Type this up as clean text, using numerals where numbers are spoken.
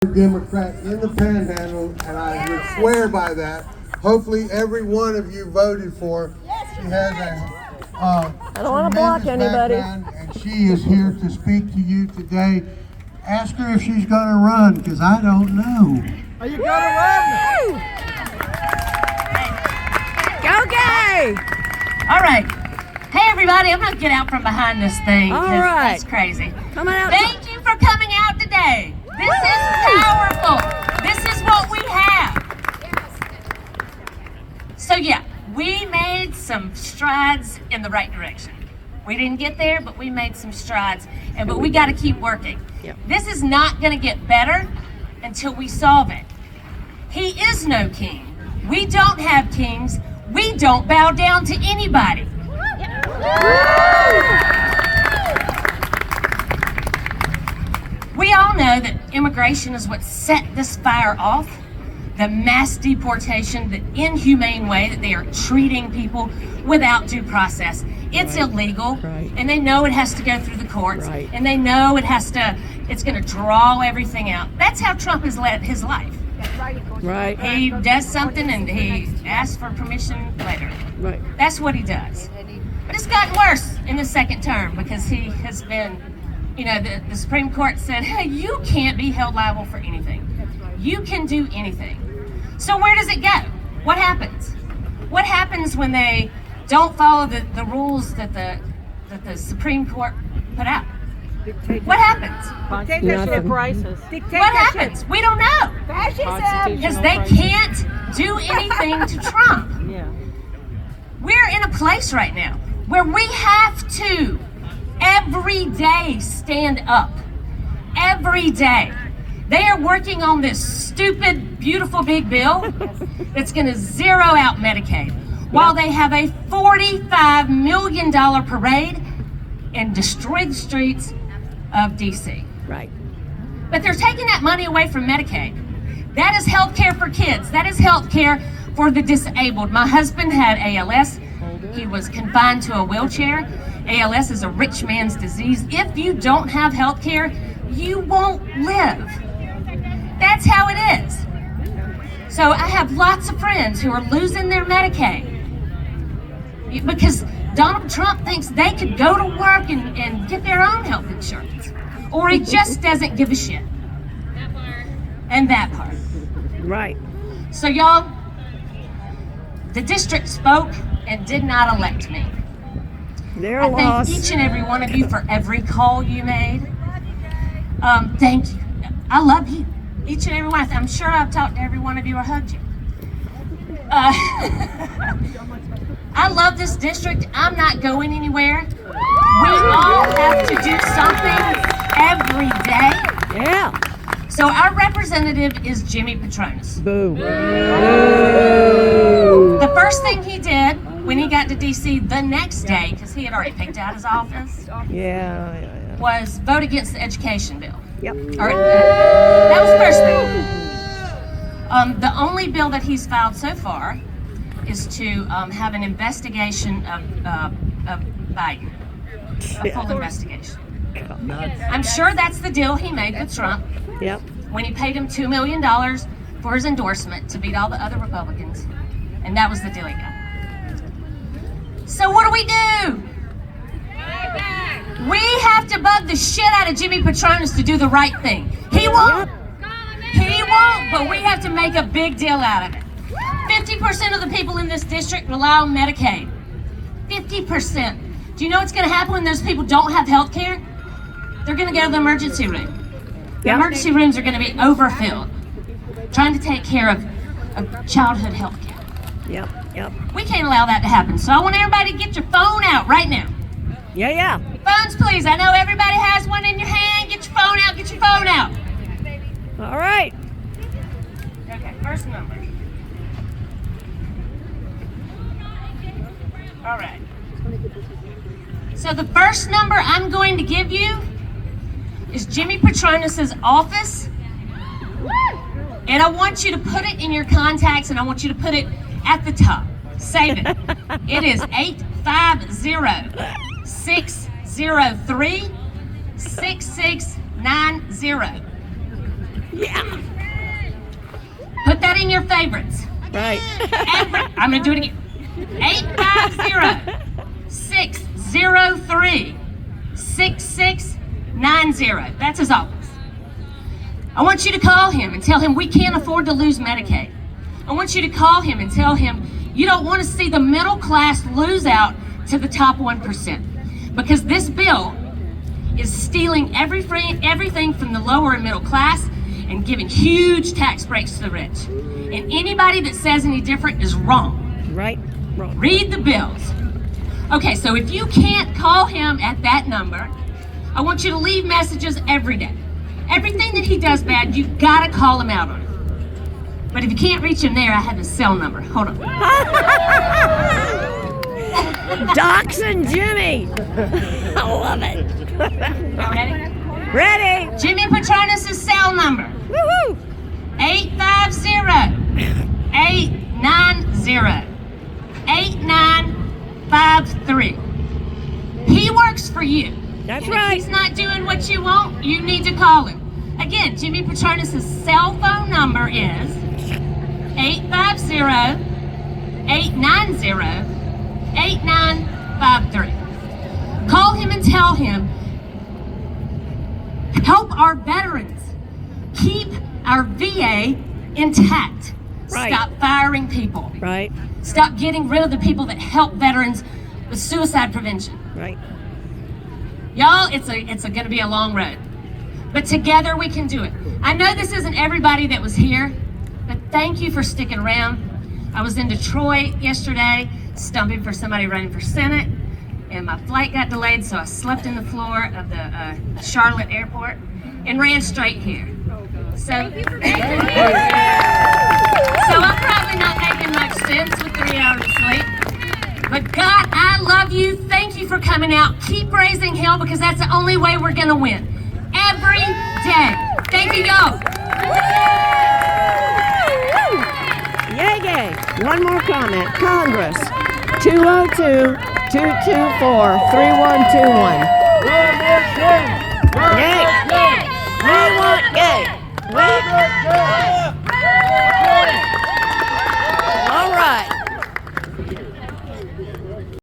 Democrat in the Panhandle, and I would swear by that. Hopefully, every one of you voted for her. She has I don't want to block anybody. and she is here to speak to you today. Ask her if she's going to run, because I don't know. Are you going to run? Go, Gay! All right. Hey, everybody, I'm going to get out from behind this thing. All right. That's crazy. Come on out. Thank you for coming out today. This is powerful. This is what we have. So yeah, we made some strides in the right direction. We didn't get there, but we made some strides. But we got to keep working. Yep. This is not going to get better until we solve it. He is no king. We don't have kings. We don't bow down to anybody. We all know that immigration is what set this fire off. The mass deportation, the inhumane way that they are treating people without due process. It's illegal, and they know it has to go through the courts, and they know it's going to draw everything out. That's how Trump has led his life. Right. He does something and he asks for permission later. Right. That's what he does. But it's gotten worse in the second term because he has been, the Supreme Court said, hey, you can't be held liable for anything. You can do anything. So where does it go? What happens? What happens when they don't follow the rules that the Supreme Court put out? What happens? Dictatorship crisis. What happens? We don't know. Fascism. Because they can't do anything to Trump. Yeah. We're in a place right now where we have to every day stand up. Every day. They are working on this stupid, beautiful big bill that's going to zero out Medicaid while they have a $45 million parade and destroy the streets of DC. Right. But they're taking that money away from Medicaid. That is health care for kids. That is health care for the disabled. My husband had ALS. He was confined to a wheelchair. ALS is a rich man's disease. If you don't have health care, you won't live. That's how it is. So I have lots of friends who are losing their Medicaid because Donald Trump thinks they could go to work and get their own health insurance. Or he just doesn't give a shit. And that part. Right. So y'all, the district spoke and did not elect me. They're I lost. thank each and every one of you for every call you made. Thank you. I love you. Each and every one. I'm sure I've talked to every one of you or hugged you. I love this district. I'm not going anywhere. We all have to do something every day. Yeah. So our representative is Jimmy Petronas. Boo. The first thing he did when he got to DC the next day, because he had already picked out his office, Yeah. was vote against the education bill. Yep. That was the first thing. The only bill that he's filed so far is to have an investigation of Biden, a full investigation. I'm sure that's the deal he made with Trump Yep. when he paid him $2 million for his endorsement to beat all the other Republicans, and that was the deal he got. So what do? We have to bug the shit out of Jimmy Petronas to do the right thing. He won't, but we have to make a big deal out of it. 50% of the people in this district rely on Medicaid. 50%. Do you know what's going to happen when those people don't have health care? They're going to go to the emergency room. The emergency rooms are going to be overfilled, trying to take care of childhood health care. Yep. We can't allow that to happen. So I want everybody to get your phone out right now. Yeah. Phones, please. I know everybody has one in your hand. Get your phone out. Get your phone out. All right. Okay, first number. All right. So the first number I'm going to give you is Jimmy Petronas' office. And I want you to put it in your contacts, and I want you to put it at the top. Save it. It is 850-603-6690. Yeah. Put that in your favorites. Right. I'm going to do it again. 850-603-6690. That's his office. I want you to call him and tell him we can't afford to lose Medicaid. I want you to call him and tell him you don't want to see the middle class lose out to the top 1%. Because this bill is stealing everything from the lower and middle class and giving huge tax breaks to the rich. And anybody that says any different is wrong. Right. Wrong. Read the bills. Okay, so if you can't call him at that number, I want you to leave messages every day. Everything that he does bad, you gotta call him out on it. But if you can't reach him there, I have his cell number. Hold on. Docs and Jimmy. I love it. Y'all ready? Ready. Jimmy Petronis' cell number. Woohoo. 850-890-8953. He works for you. That's And right. If he's not doing what you want, you need to call him. Again, Jimmy Petronis' cell phone number is 850-890-8953. Call him and tell him, help our veterans. Keep our VA intact. Right. Stop firing people. Right. Stop getting rid of the people that help veterans with suicide prevention. Right. Y'all, it's going to be a long road. But together we can do it. I know this isn't everybody that was here, but thank you for sticking around. I was in Detroit yesterday, stumping for somebody running for Senate, and my flight got delayed, so I slept in the floor of the Charlotte airport and ran straight here. So I'm probably not making much sense with 3 hours of sleep. But God, I love you. Thank you for coming out. Keep raising hell because that's the only way we're going to win. Every day. Thank you, y'all. Yay, yay. One more comment. Congress, 202-224-3121. Yeah.